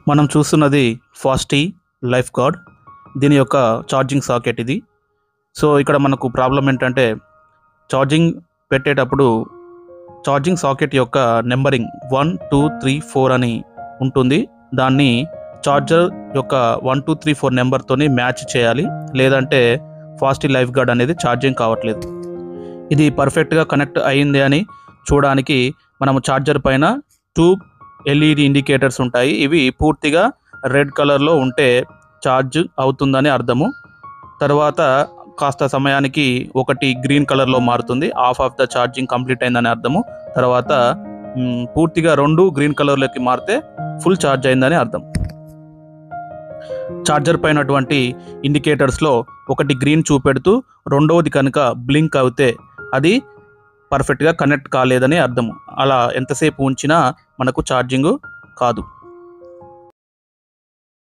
మనం చూస్తున్నది ఫాస్టీ life gourd. దీని యొక్క ఛార్జింగ్ సాకెట్ ఇది. సో ఇక్కడ మనకు ప్రాబ్లం ఏంటంటే ఛార్జింగ్ పెట్టేటప్పుడు ఛార్జింగ్ సాకెట్ యొక్క నెంబరింగ్ 1 2 3 4 అని ఉంటుంది. దాన్ని ఛార్జర్ యొక్క 1 2 3 4 నెంబర్తోని మ్యాచ్ చేయాలి, లేదంటే ఫాస్టీ లైఫ్ గార్డ్ అనేది ఛార్జింగ్ కావట్లేదు. ఇది పర్ఫెక్ట్గా కనెక్ట్ అయ్యింది అని చూడడానికి మనము ఛార్జర్ పైన 2 LED ఇండికేటర్స్ ఉంటాయి. ఇవి పూర్తిగా రెడ్ కలర్లో ఉంటే ఛార్జ్ అవుతుందని అర్థము. తర్వాత కాస్త సమయానికి ఒకటి గ్రీన్ కలర్లో మారుతుంది, of of the charging complete అయిందని అర్థము. తర్వాత పూర్తిగా 2 గ్రీన్ కలర్లోకి మారితే ఫుల్ ఛార్జ్ అయిందని అర్థం. ఛార్జర్ పైనటువంటి ఇండికేటర్స్లో ఒకటి గ్రీన్ చూపెడుతూ రెండవది కనుక బ్లింక్ అవుతే అది పర్ఫెక్ట్గా కనెక్ట్ కాలేదని అర్థము. అలా ఎంతసేపు ఉంచినా మనకు ఛార్జింగ్ కాదు.